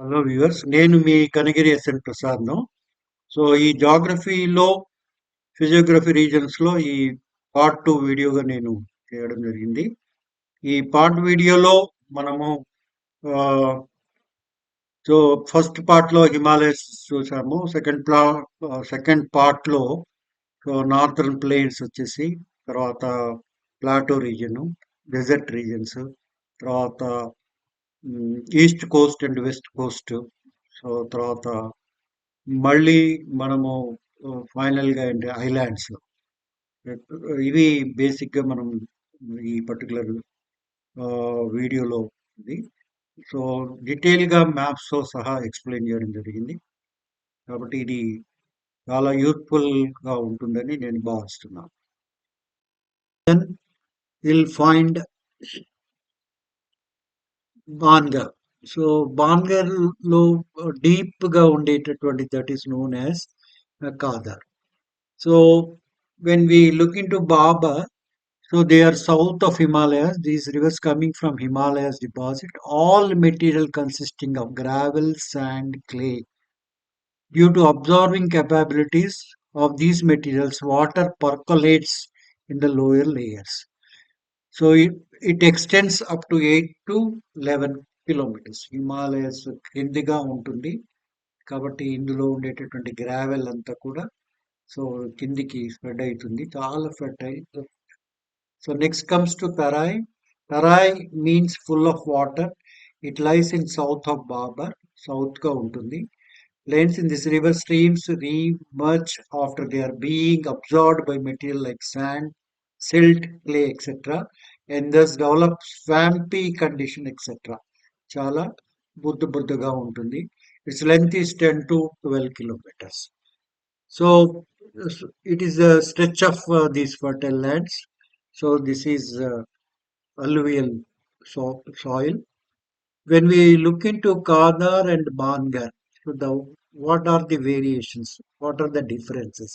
Hello viewers, నేను మీ Kanigiri SN ప్రసాద్ను. So ఈ జాగ్రఫీలో physiography రీజన్స్లో ఈ పార్ట్ 2 వీడియోగా నేను చేయడం జరిగింది. ఈ పార్ట్ వీడియోలో మనము ఆ, సో ఫస్ట్ పార్ట్లో హిమాలయస్ చూసాము. సెకండ్ పార్ట్లో సో నార్థర్న్ ప్లేన్స్ వచ్చేసి, తర్వాత ప్లాటో రీజన్, డెజర్ట్ రీజన్స్, తర్వాత east Coast and west Coast, so తర్వాత మళ్ళీ మనము ఫైనల్గా ఏంటి ఐలాండ్స్. ఇవి బేసిక్గా మనం ఈ పర్టికులర్ వీడియోలో ఇది. సో డీటెయిల్గా మ్యాప్స్తో సహా ఎక్స్ప్లెయిన్ చేయడం జరిగింది, కాబట్టి ఇది చాలా యూస్ఫుల్గా ఉంటుందని నేను భావిస్తున్నాను. Then will find bhangar. So bhangar లో డీప్గా ఉండేటటువంటి that is known as khadar. So when we look into Baba, so they are south of Himalayas. These rivers coming from Himalayas deposit all material consisting of gravel, sand, clay. Due to absorbing capabilities of these materials, water percolates in the lower layers. So it extends up to 8 to 11 kilometers. Himalayas క్రిందిగా ఉంటుంది కాబట్టి ఇందులో ఉండేటటువంటి gravel అంతా కూడా so కిందికి spread అవుతుంది, చాలా fertile. So next comes to Tarai. Tarai means full of water. It lies in south of Babar. South గా ఉంటుంది. Plains in this river streams re-emerge after they are being absorbed by material like sand, silt, clay, etc. and thus develop swampy condition, etc. చాలా బుద్ధగా ఉంటుంది. Its length is 10 to 12 kilometers. So it is a stretch of these fertile lands. So this is alluvial soil. When we look into Kadar and Bangar, so what are the variations? What are the differences?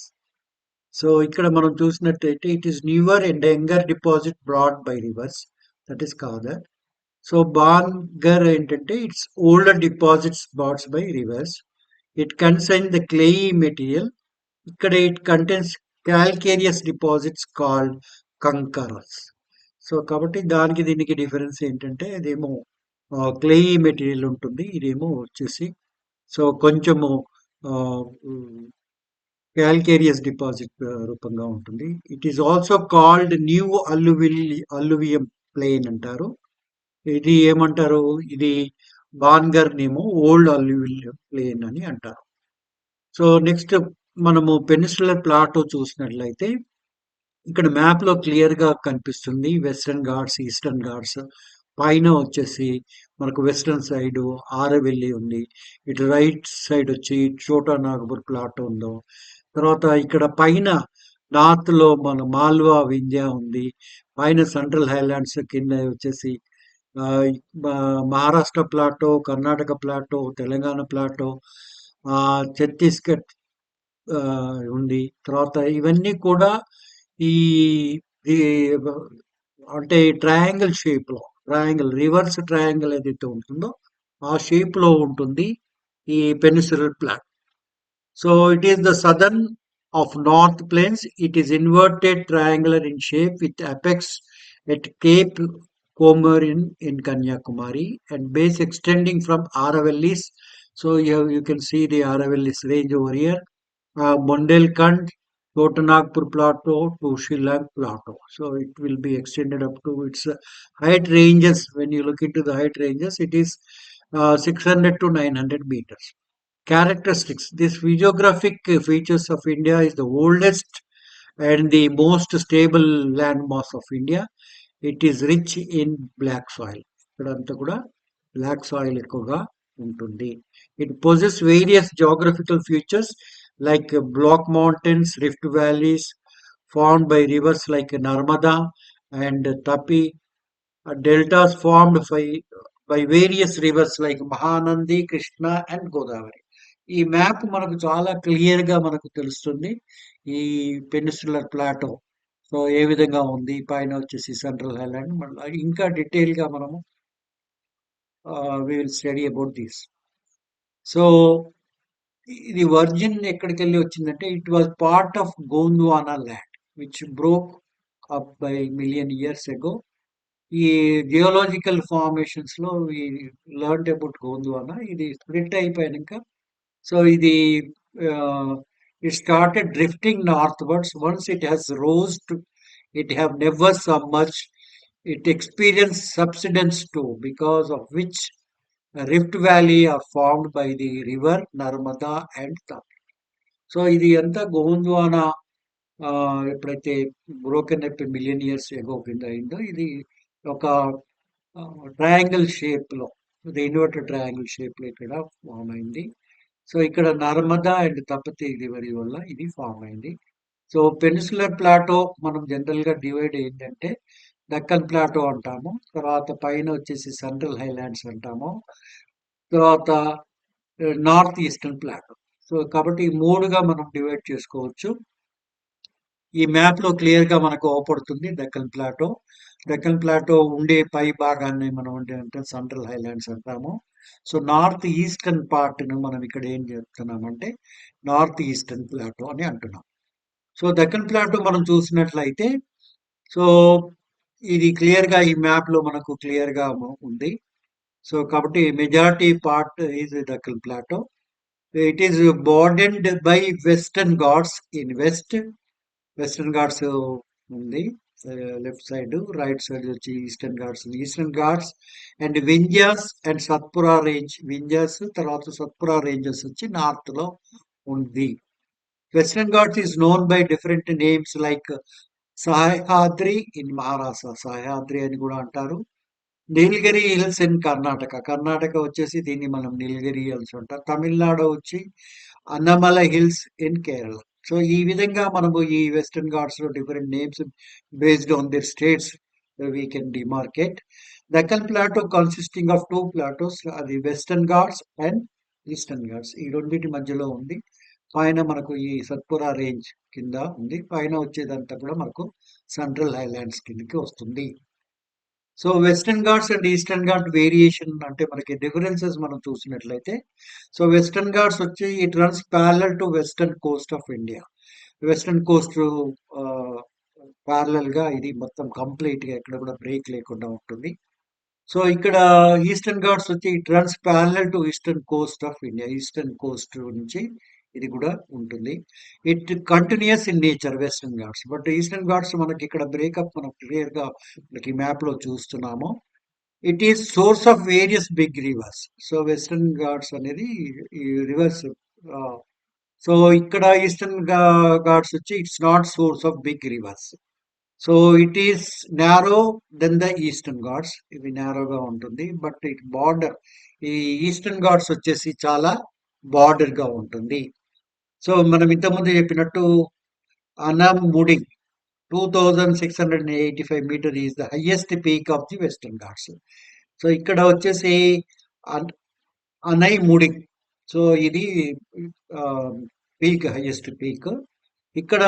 So ఇక్కడ మనం చూసినట్టయితే it is newer and younger deposit brought by rivers, that is Kadar. So Bangar ఏంటంటే it's older deposits brought by rivers. It contains the clayey material. ఇక్కడ it contains calcareous deposits called kankars. So కాబట్టి దానికి దీనికి difference ఏంటంటే అదేమో క్లేయి material ఉంటుంది, ఇదేమో వచ్చేసి సో కొంచెము క్యాల్కేరియస్ డిపాజిట్ రూపంగా ఉంటుంది. It is also called new alluvium plain అంటారు. ఇది ఏమంటారు, ఇది బాన్గర్ నేమో ఓల్డ్ అల్లువియం ప్లేన్ అని అంటారు. సో నెక్స్ట్ మనము పెనిన్సులర్ ప్లాటో చూసినట్లయితే ఇక్కడ మ్యాప్ లో క్లియర్ గా కనిపిస్తుంది వెస్టర్న్ ఘాట్స్, ఈస్టర్న్ ఘాట్స్. పైన వచ్చేసి మనకు వెస్టర్న్ సైడ్ ఆరవెల్లి ఉంది, ఇటు రైట్ సైడ్ వచ్చి చోటా నాగపూర్ ప్లాట్ ఉందో, తర్వాత ఇక్కడ పైన నార్త్ లో మన మాల్వా వింధ్యా ఉంది, పైన సెంట్రల్ హైలాండ్స్, కింద వచ్చేసి ఆ, Maharashtra plateau, Karnataka plateau, Telangana plateau, Chhattisgarh ఉంది. తర్వాత ఇవన్నీ కూడా ఈ ఈ అంటే ట్రయాంగిల్ షేప్ లో, రివర్స్ ట్రయాంగిల్ ఏదైతే ఉంటుందో ఆ షేప్ లో ఉంటుంది ఈ peninsular plateau. So it is the southern of north plains. It is inverted triangular in shape with apex at Cape Comorin in Kanyakumari and base extending from Aravallis. So you can see the Aravallis range over here. Bundelkhand, Chotanagpur Plateau to Shillong Plateau. So it will be extended up to its height ranges. When you look into the height ranges, it is 600 to 900 meters. Characteristics. This physiographic features of India is the oldest and the most stable landmass of India. It is rich in black soil. ఇక్కడంతా కూడా black soil ఎక్కువగా ఉంటుంది. It possess various geographical features like block mountains, rift valleys formed by rivers like Narmada and Tapi, deltas formed by various rivers like Mahanandi, Krishna and Godavari. ఈ map మనకు చాలా clear గా మనకు తెలుస్తుంది ఈ peninsular Plato so ఏ విధంగా ఉంది, పైన వచ్చేసి సెంట్రల్ హైలాండ్. మళ్ళీ ఇంకా డీటెయిల్ గా మనము we will study about this. So ఇది వర్జిన్ ఎక్కడికెళ్ళి వచ్చిందంటే it was part of Gondwana land which broke up by million years ago. ఈ జియోలాజికల్ ఫార్మేషన్స్ లో ఈ లర్న్ అబౌట్ గోండ్వానా ఇది స్ప్లిట్ అయిపోయాక సో ఇది it started drifting northwards once it has rose to it have never submerged it experience subsidence to because of which rift valley are formed by the river Narmada and Tapi. So ఇది అంతా గోండ్వానా ఎప్పుడైతే broken అయిపోయి million years ago కింద అయిందో ఇది ఒక triangle shape లో inverted triangle shape లో ఇక్కడ ఫామ్ అయింది. సో ఇక్కడ నర్మదా అండ్ తపతి రివర్ వల్ల ఇది ఫామ్ అయింది. సో పెనిన్సులర్ ప్లాటో మనం జనరల్ గా డివైడ్ ఏంటంటే దక్కన్ ప్లాటో అంటాము, తర్వాత పైన వచ్చేసి సెంట్రల్ హైలాండ్స్ అంటాము, తర్వాత నార్త్ ఈస్టర్న్ ప్లాటో. సో కాబట్టి ఈ మూడుగా మనం డివైడ్ చేసుకోవచ్చు. ఈ మ్యాప్ లో క్లియర్ గా మనకు అవపడుతుంది దక్కన్ ప్లాటో. దక్కన్ ప్లాటో ఉండే పై భాగాన్ని మనం అంటే సెంట్రల్ హైలాండ్స్ అంటాము. సో నార్త్ ఈస్టర్న్ పార్ట్ ను మనం ఇక్కడ ఏం చెప్తున్నామంటే నార్త్ ఈస్టర్న్ ప్లాటో అని అంటున్నాం. సో దక్కన్ ప్లాటో మనం చూసినట్లయితే సో ఇది క్లియర్ గా ఈ మ్యాప్ లో మనకు క్లియర్ గా ఉంది. సో కాబట్టి majority part is Deccan plateau. It is bordered by western Ghats in western Ghats ఉంది లెఫ్ట్ సైడ్, రైట్ సైడ్ వచ్చి eastern Ghats and Vindhyas and Satpura range. Vindhyas తర్వాత సత్పురా రేంజెస్ వచ్చి నార్త్ లో ఉంది. Western Ghats is known by different names like Sahyadri in Maharashtra, Sahyadri అని కూడా అంటారు. నీలగిరి హిల్స్ ఇన్ కర్ణాటక, కర్ణాటక వచ్చేసి దీన్ని మనం నీలగిరి హిల్స్ అంటారు. తమిళనాడు వచ్చి Annamalai hills in Kerala. So ఈ విధంగా మనము ఈ వెస్టర్న్ ఘాట్స్ లో different names based on their states we can demarcate. Deccan plateau consisting of two plateaus, అది Western Ghats and Eastern Ghats, ఈ రెండింటి మధ్యలో ఉంది. పైన మనకు ఈ సత్పురా రేంజ్ కింద ఉంది, పైన వచ్చేదంతా కూడా మనకు సెంట్రల్ హైలాండ్స్ కిందకి వస్తుంది. So Western Ghats and eastern ghat variation అంటే మనకి డిఫరెన్సెస్ మనం చూసినట్లయితే, సో వెస్టర్న్ ఘాట్స్ వచ్చి it runs parallel to western Coast of India. Western Coast parallel గా ఇది మొత్తం కంప్లీట్ గా ఎక్కడ కూడా బ్రేక్ లేకుండా ఉంటుంది. సో ఇక్కడ ఈస్టర్న్ ఘాట్స్ వచ్చి it runs parallel to eastern coast of India, eastern Coast నుంచి ఇది కూడా ఉంటుంది. It continues in nature western Ghats, but eastern Ghats మనకి ఇక్కడ బ్రేకప్ మనం క్లియర్ గా మనకి మ్యాప్ లో చూస్తున్నాము. It is source of various big rivers. So Western Ghats అనేది ఈ రివర్స్. సో ఇక్కడ ఈస్టర్న్ ఘాట్స్ వచ్చి it's not source of big rivers. So it is narrow then the Eastern Ghats, ఇది నారోగా ఉంటుంది, బట్ ఇట్ బార్డర్ ఈ ఈస్టర్న్ ఘాట్స్ వచ్చేసి చాలా బార్డర్ గా ఉంటుంది. సో మనం ఇంతకుముందు చెప్పినట్టు Anamudi 2685 metre is the highest peak of the Western Ghats. So ఇక్కడ వచ్చేసి అనై ముడింగ్, సో ఇది పీక్, హైయెస్ట్ పీక్. ఇక్కడ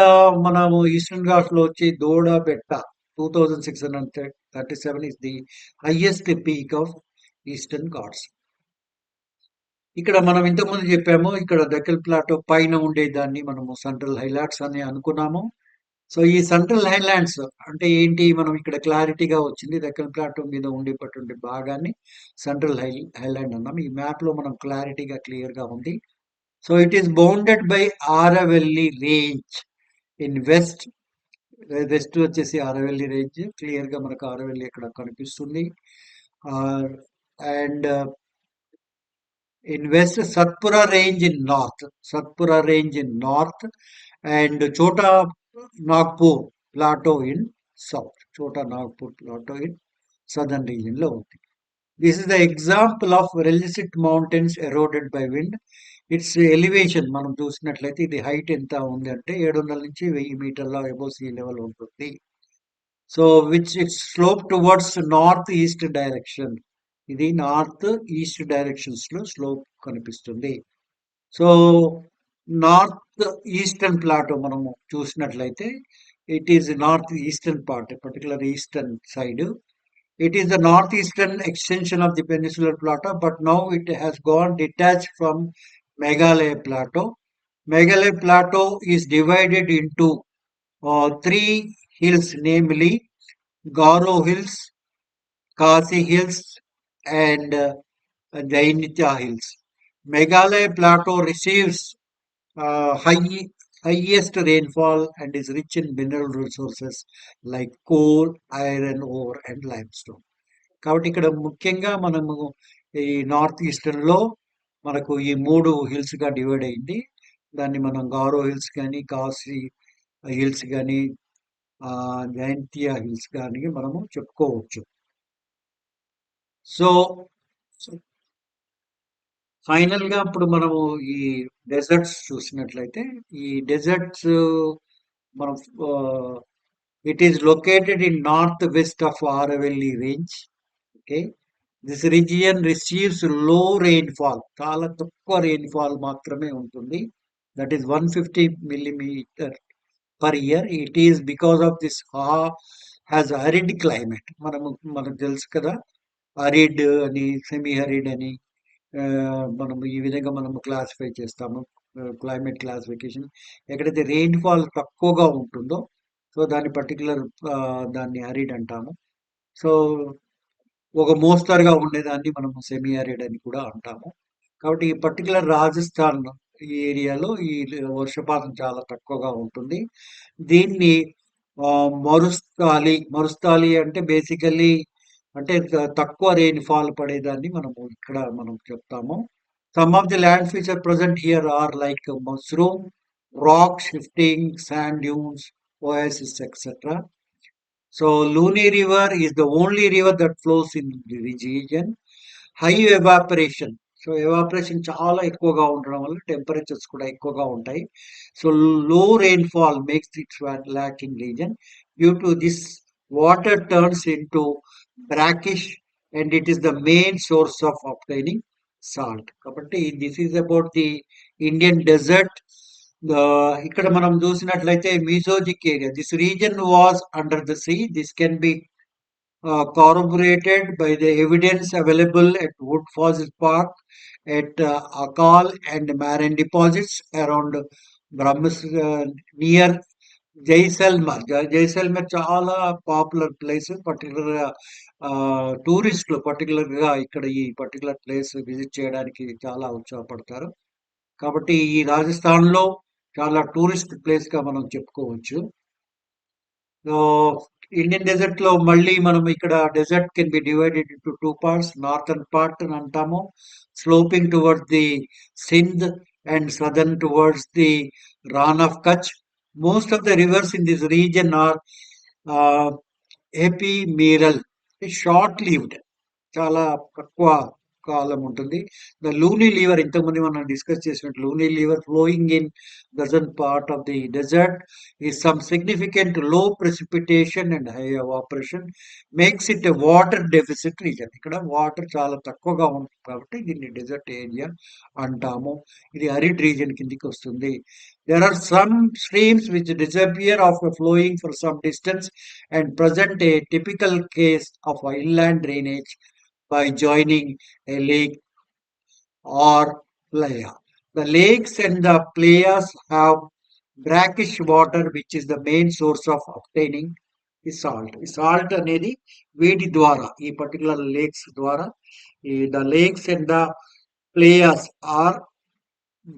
మనము ఈస్టర్న్ ఘాట్స్ లో వచ్చి దోడ బెట్ట 2637 is the highest peak of eastern Ghats. ఇక్కడ మనం ఇంతకుముందు చెప్పాము, ఇక్కడ దక్కన్ ప్లాటో పైన ఉండేదాన్ని మనము సెంట్రల్ హైలాండ్స్ అని అనుకున్నాము. సో ఈ సెంట్రల్ హైలాండ్స్ అంటే ఏంటి, మనం ఇక్కడ క్లారిటీగా వచ్చింది. దక్కన్ ప్లాటో మీద ఉండేటటువంటి భాగాన్ని సెంట్రల్ హైలాండ్ అన్నాం. ఈ మ్యాప్ లో మనం క్లారిటీగా క్లియర్ గా ఉంది. So it is bounded by Aravelli range in west. West వచ్చేసి ఆరవెల్లి రేంజ్, క్లియర్ గా మనకు ఆరవెల్లి ఇక్కడ కనిపిస్తుంది. And in west, Satpura range in north, Satpura range in north, and Chota Nagpur plateau in south, Chota Nagpur plateau in southern region లో ఉంది. This is the example of Relisit mountains eroded by wind. It's elevation మనం చూసినట్లయితే ఇది height ఎంత ఉంది అంటే 700 నుంచి 1000 మీటర్ల అబోవ్ సీ లెవెల్ ఉంటుంది. So which it's slope towards north east direction, ఇది నార్త్ ఈస్ట్ డైరెక్షన్స్ లో స్లోప్ కనిపిస్తుంది. సో నార్త్ ఈస్టర్న్ ప్లాటో మనము చూసినట్లయితే it is north eastern part, particular eastern side. It is the northeastern extension of the Peninsular Plateau, but now it has gone detached from Meghalaya Plateau. Meghalaya Plateau is divided into three hills, namely Garo Hills, Khasi Hills, and Jaintia Hills. Meghalaya Plateau receives highest rainfall and is rich in mineral resources like coal, iron ore, and limestone. కాబట్టి ఇక్కడ ముఖ్యంగా మనము ఈ north eastern లో మనకు ఈ మూడు hills గా డివైడ్ అయింది. దాన్ని మనం గారో హిల్స్ కానీ, కాశీ హిల్స్ కానీ, జయంతియా హిల్స్ కానీ మనము చెప్పుకోవచ్చు. సో ఫైనల్ గా ఇప్పుడు మనము ఈ డెజర్ట్స్ చూసినట్లయితే ఈ డెజర్ట్స్ మనం it is located in north west of Aravelli range. Okay, this region receives లో రెయిన్ఫాల్, చాలా తక్కువ రెయిన్ఫాల్ మాత్రమే ఉంటుంది. That is 150 millimeter per year. It is because of this has arid climate. మనకు తెలుసు కదా, అరిడ్ అని, సెమీ అరిడ్ అని మనము ఈ విధంగా మనము క్లాసిఫై చేస్తాము. క్లైమేట్ క్లాసిఫికేషన్ ఎక్కడైతే రెయిన్ఫాల్ తక్కువగా ఉంటుందో సో దాని పర్టికులర్ దాన్ని అరిడ్ అంటాము. సో ఒక మోస్తరుగా ఉండేదాన్ని మనము సెమీ అరిడ్ అని కూడా అంటాము. కాబట్టి ఈ పర్టికులర్ రాజస్థాన్ ఈ ఏరియాలో ఈ వర్షపాతం చాలా తక్కువగా ఉంటుంది. దీన్ని మరుస్తాలి అంటే బేసికల్లీ అంటే తక్కువ రెయిన్ఫాల్ పడేదాన్ని మనం చెప్తాము. Some of the land feature present here are like mushroom, rock shifting, sand dunes, oasis, etc. So Luni River is the only river that flows in the region. High evaporation, so evaporation చాలా ఎక్కువగా ఉండడం వల్ల temperatures కూడా ఎక్కువగా ఉంటాయి. So low rainfall makes it lack in region. Due to this water turns in to brackish and it is the main source of obtaining salt. కాబట్టి this is about the Indian desert. ఇక్కడ మనం చూసినట్లయితే Mesozoic area, this region was under the sea. This can be corroborated by the evidence available at Wood Fossil Park, at Akal and Marin deposits around Brahmas, near Jaisalmer. Jaisalmer చాలా popular place. పర్టికులర్గా టూరిస్టులు పర్టికులర్గా ఇక్కడ ఈ particular place visit చేయడానికి చాలా ఉత్సాహపడతారు. కాబట్టి ఈ రాజస్థాన్లో చాలా టూరిస్ట్ ప్లేస్గా మనం చెప్పుకోవచ్చు. ఇండియన్ డెజర్ట్ లో మళ్ళీ మనం ఇక్కడ desert can be divided into two parts. Northern part అని అంటాము, sloping towards the Sindh, and southern towards the Rann of Kutch. Most of the rivers in this region are ephemeral, short lived, చాలా తక్కువ కాలం ఉంటుంది. ద లూనీ లీవర్, ఇంతకుముందు మనం డిస్కస్ చేసినట్టు Luni river flowing in southern part of the desert is some significant low precipitation and high evaporation makes it a water deficit region. ఇక్కడ water చాలా తక్కువగా ఉంటుంది కాబట్టి దీన్ని డెజర్ట్ ఏరియా అంటాము. ఇది అరిడ్ రీజన్ కిందికి వస్తుంది. There are some streams which disappear after flowing for some distance and present a typical case of inland drainage by joining a lake or playa. The lakes and the playas have brackish water which is the main source of obtaining the salt. ఈ salt అనేది వీటి ద్వారా, ఈ particular lakes ద్వారా, the lakes and the playas are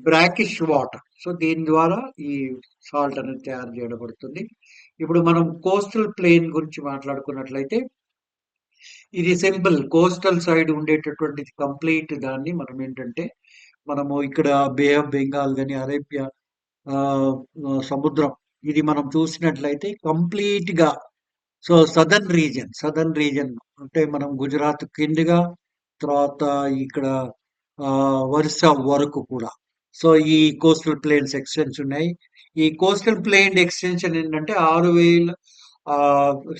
brackish water. So దీని ద్వారా ఈ salt అనేది తయారు చేయబడుతుంది. ఇప్పుడు మనం కోస్టల్ ప్లేన్ గురించి మాట్లాడుకున్నట్లయితే ఇది సింపుల్. కోస్టల్ సైడ్ ఉండేటటువంటి కంప్లీట్ దాన్ని మనం ఏంటంటే మనము ఇక్కడ బే ఆఫ్ బెంగాల్ కానీ, అరేబియా సముద్రం, ఇది మనం చూసినట్లయితే కంప్లీట్ గా సో సదర్న్ రీజన్ అంటే మనం గుజరాత్ కిందుగా, తర్వాత ఇక్కడ ఒరిస్సా వరకు కూడా. సో ఈ కోస్టల్ ప్లేన్స్ ఎక్స్టెన్స్ ఉన్నాయి. ఈ కోస్టల్ ప్లేన్ ఎక్స్టెన్షన్ ఏంటంటే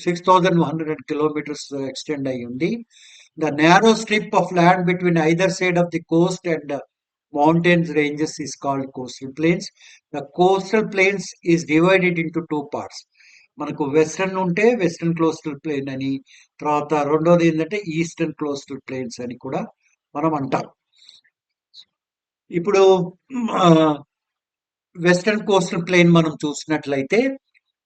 6,100 kilometers extend అయి ఉంది. The narrow strip of land between either side of the coast and mountains ranges is called coastal plains. The coastal plains is divided into two parts. మనకు western ఉంటే western coastal plane అని, తర్వాత రెండోది ఏంటంటే eastern coastal planes అని కూడా మనం అంటాం. ఇప్పుడు వెస్టర్న్ కోస్టల్ ప్లేన్ మనం చూసినట్లయితే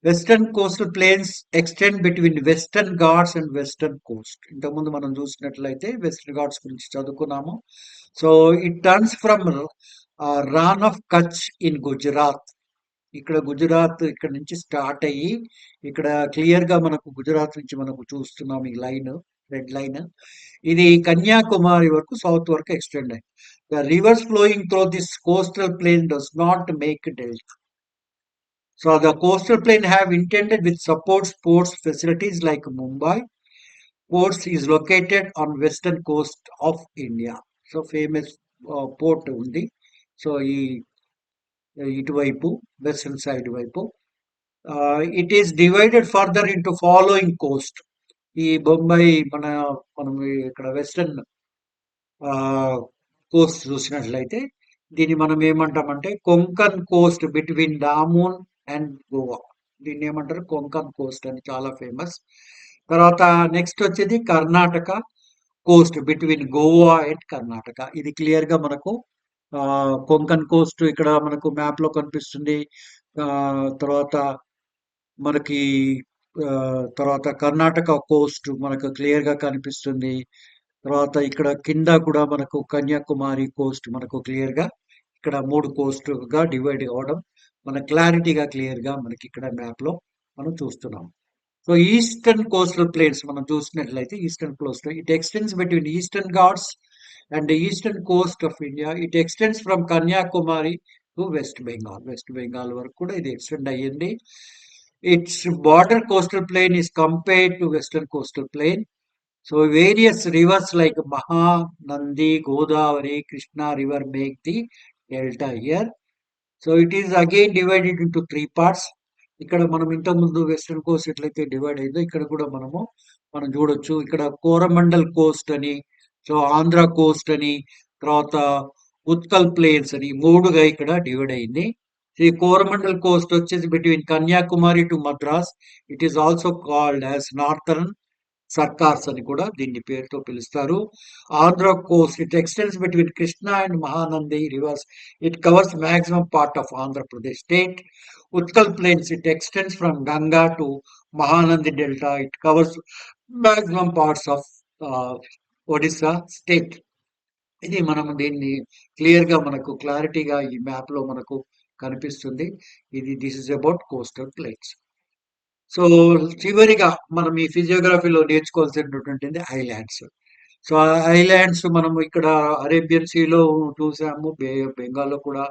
western coastal plains extend between Western Ghats and western coast. ఇంతకుముందు మనం చూసినట్లయితే వెస్టర్న్ ఘాట్స్ గురించి చదువుకున్నాము. So it turns from Rann of Kutch in Gujarat. ఇక్కడ గుజరాత్ ఇక్కడ నుంచి స్టార్ట్ అయ్యి ఇక్కడ క్లియర్ గా మనకు గుజరాత్ నుంచి మనకు చూస్తున్నాం ఈ లైన్, రెడ్ లైన్. ఇది కన్యాకుమారి వరకు సౌత్ వరకు ఎక్స్టెండ్ అయ్యింది. The rivers flowing through this coastal plain does not make delta. So the coastal plain have intended with support ports facilities like Mumbai. Ports is located on western coast of India. So famous port ఉంది. So ఈ ఇటువైపు western side వైపు it is divided further into following Coast. ఈ బొంబాయి మనం ఇక్కడ western Coast చూసినట్లయితే దీన్ని మనం ఏమంటామంటే Konkan coast between Daman and Goa. దీన్ని ఏమంటారు కొంకన్ కోస్ట్ అని, చాలా ఫేమస్. తర్వాత నెక్స్ట్ వచ్చేది Karnataka Coast between Goa and Karnataka. ఇది క్లియర్ గా మనకు కొంకన్ కోస్ట్ ఇక్కడ మనకు మ్యాప్ లో కనిపిస్తుంది. తర్వాత మనకి తర్వాత కర్ణాటక కోస్ట్ మనకు క్లియర్ గా కనిపిస్తుంది. తర్వాత ఇక్కడ కింద కూడా మనకు కన్యాకుమారి కోస్ట్ మనకు క్లియర్ గా ఇక్కడ 3 కోస్ట్ గా డివైడ్ అవ్వడం మన క్లారిటీగా క్లియర్ గా మనకి ఇక్కడ మ్యాప్ లో మనం చూస్తున్నాం. సో ఈస్టర్న్ కోస్టల్ ప్లేన్స్ మనం చూసినట్లయితే eastern coast it extends between Eastern Ghats and eastern coast of India. It extends from Kanyakumari to West Bengal. West Bengal వరకు కూడా ఇది ఎక్స్టెండ్ అయ్యింది. It's border coastal plain is compared to western coastal plain. So various rivers like Mahanandi, Godavari, Krishna river make the delta here. So it is again divided into 3 parts. ఇక్కడ మనం ఇంతకుముందు western Coast ఎట్లయితే divide అయిందో ఇక్కడ కూడా మనం చూడొచ్చు. ఇక్కడ కోరమండల్ కోస్ట్ అని, సో ఆంధ్ర కోస్ట్ అని, తర్వాత ఉత్కల్ ప్లేన్స్ అని 3గా ఇక్కడ డివైడ్ అయింది. ఈ కోరమండల్ కోస్ట్ వచ్చేసి between Kanyakumari to Madras. It is also called as Northern Circars అని కూడా దీన్ని పేరుతో పిలుస్తారు. Andhra coast it extends between Krishna and Mahanandi rivers. It covers maximum part of Andhra Pradesh state. Utkal plains it extends from Ganga to Mahanandi delta. It covers maximum parts of Odisha state. ఇది మనం దీన్ని clear గా మనకు క్లారిటీగా ఈ మ్యాప్ లో మనకు కనిపిస్తుంది. This is about coastal planes. So చివరిగా మనం ఈ ఫిజియోగ్రఫీలో నేర్చుకోవాల్సినటువంటిది ఐలాండ్స్. సో ఐలాండ్స్ మనం ఇక్కడ అరేబియన్ సీలో చూసాము, బెంగాల్లో కూడా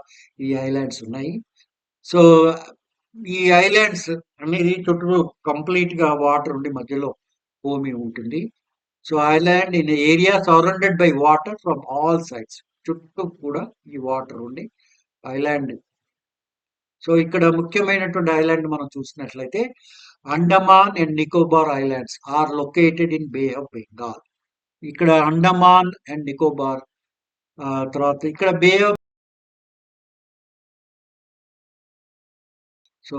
ఈ ఐలాండ్స్ ఉన్నాయి. సో ఈ ఐలాండ్స్ అనేది చుట్టూ కంప్లీట్ గా వాటర్ ఉండి మధ్యలో భూమి ఉంటుంది. So island in area surrounded by water from all sides. చుట్టూ కూడా ఈ వాటర్ ఉండి ఐలాండ్. సో ఇక్కడ ముఖ్యమైనటువంటి ఐలాండ్ మనం చూసినట్లయితే Andaman and Nicobar islands are located in Bay of Bengal. ఇక్కడ అండమాన్ అండ్ నికోబార్, తర్వాత ఇక్కడ Bay of, so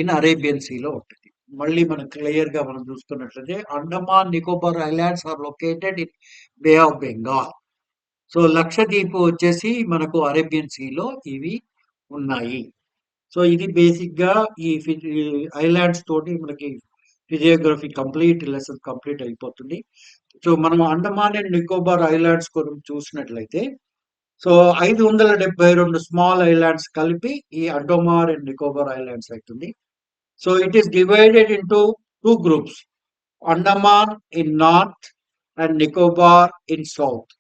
in Arabian సీలో ఉంటుంది. మళ్ళీ మనం క్లియర్ గా మనం చూసుకున్నట్లయితే Andaman Nicobar islands are located in Bay of Bengal. So Lakshadweep వచ్చేసి మనకు అరేబియన్ సీలో ఇవి ఉన్నాయి. సో ఇది బేసిక్ గా ఈ ఐలాండ్స్ తోటి మనకి ఫిజియోగ్రఫీ లెసన్ కంప్లీట్ అయిపోతుంది. సో మనం అండమాన్ అండ్ నికోబార్ ఐలాండ్స్ కోసం చూసినట్లయితే సో 572 స్మాల్ ఐలాండ్స్ కలిపి ఈ అండమాన్ అండ్ నికోబార్ ఐలాండ్స్ అవుతుంది. So it is divided into 2 groups, Andaman in north and Nicobar in south,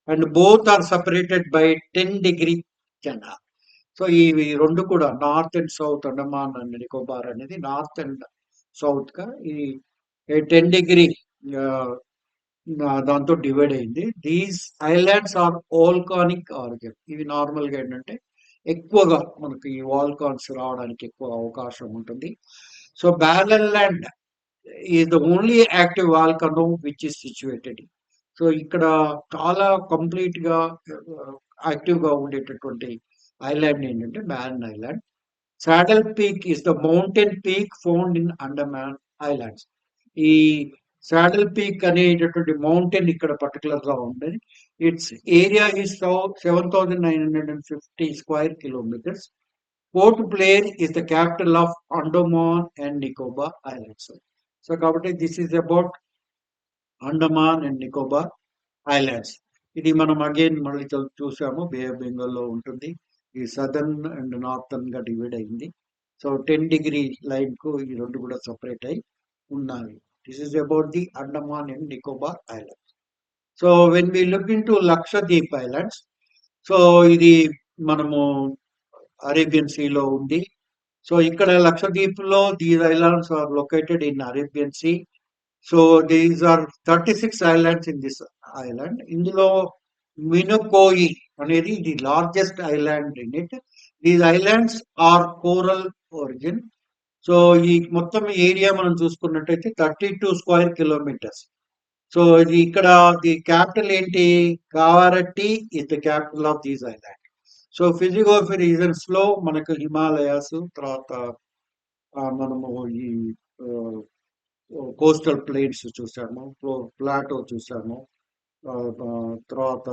and both are separated by 10 degree canal. So ఇవి 2 కూడా north and south, Andaman and Nicobar అనేది north and south గా ఈ 10 degree దాంతో divide అయింది. These islands are volcanic origin. ఇవి normal గా ఏంటంటే ఎక్కువగా మనకి ఈ వాల్కాన్స్ రావడానికి ఎక్కువ అవకాశం ఉంటుంది. So Barren Island is the only active volcano which is situated. సో ఇక్కడ చాలా కంప్లీట్ గా యాక్టివ్ గా ఉండేటటువంటి ఐలాండ్ ఏంటంటే Barren Island. Saddle Peak is the mountain peak found in Andaman Islands. ఈ సాడల్ పీక్ అనేటటువంటి మౌంటైన్ ఇక్కడ పర్టికులర్ గా ఉండేది. Its area is 7,950 square kilometres. Port Blair is the capital of Andaman and Nicobar islands. So కాబట్టి this is about Andaman and Nicobar islands. ఇది మనం again మళ్ళీ చూసాము, బే ఆఫ్ బెంగాల్లో ఉంటుంది. ఈ సదర్న్ అండ్ నార్థన్ గా డివైడ్ అయింది. సో 10 డిగ్రీ లైన్ కు ఈ రెండు కూడా సపరేట్ అయి ఉన్నాయి. This is about the Andaman and Nicobar islands. So when we look into Lakshadweep islands, so ఇది మనము అరేబియన్ సీలో ఉంది. సో ఇక్కడ లక్షద్వీప్ లో these islands are located in Arabian sea. So these are 36 islands in this island. ఇందులో మినుకోయి అనేది the largest island in it. These islands are coral origin. So ఈ మొత్తం ఏరియా మనం చూసుకున్నట్టయితే 32 స్క్వేర్ కిలోమీటర్స్. సో ఇది ఇక్కడ ది క్యాపిటల్ ఏంటి? Kavaratti is the capital of these island. So physiography regions లో మనకు హిమాలయాస్, తర్వాత మనము ఈ కోస్టల్ ప్లేన్స్ చూసాము, ప్లాటో చూసాము, తర్వాత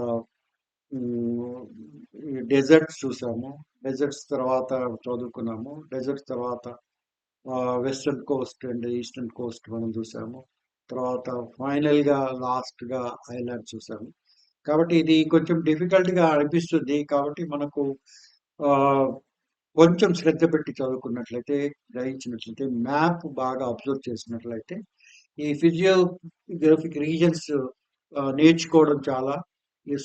డెజర్ట్స్ చూసాము. డెజర్ట్స్ తర్వాత చదువుకున్నాము. డెజర్ట్స్ తర్వాత western Coast and eastern Coast మనం చూసాము. తర్వాత ఫైనల్ గా లాస్ట్ గా ఐలాండ్ చూసాము. కాబట్టి ఇది కొంచెం డిఫికల్ట్ గా అనిపిస్తుంది. కాబట్టి మనకు ఆ కొంచెం శ్రద్ధ పెట్టి చదువుకున్నట్లయితే, గ్రహించినట్లయితే, మ్యాప్ బాగా అబ్జర్వ్ చేసినట్లయితే ఈ ఫిజియోగ్రఫిక్ రీజన్స్ నేర్చుకోవడం చాలా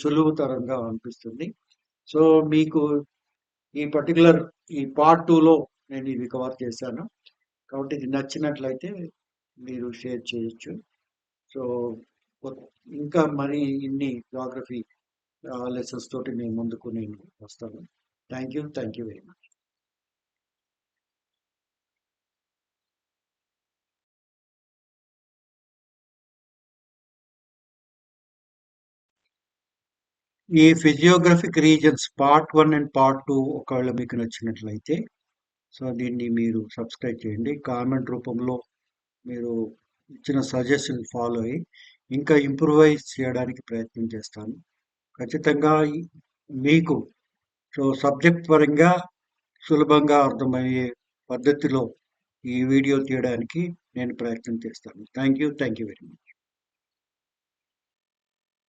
సులువుతరంగా అనిపిస్తుంది. సో మీకు ఈ పర్టికులర్ ఈ పార్ట్ 2లో నేను ఇది కవర్ చేశాను. కాబట్టి ఇది నచ్చినట్లయితే మీరు షేర్ చేయొచ్చు. సో ఇంకా మరి ఇన్ని జాగ్రఫీ లెసన్స్ తోటి నేను ముందుకు నేను వస్తాను. Thank you very much. ఈ physiographic regions part 1 and part 2 ఒకవేళ మీకు నచ్చినట్లయితే, సో దీన్ని మీరు సబ్స్క్రైబ్ చేయండి. కామెంట్ రూపంలో మీరు ఇచ్చిన సజెషన్ ఫాలో అయ్యి ఇంకా ఇంప్రూవైజ్ చేయడానికి ప్రయత్నం చేస్తాను. ఖచ్చితంగా మీకు సో సబ్జెక్ట్ పరంగా సులభంగా అర్థమయ్యే పద్ధతిలో ఈ వీడియో తీయడానికి నేను ప్రయత్నం చేస్తాను. Thank you very much.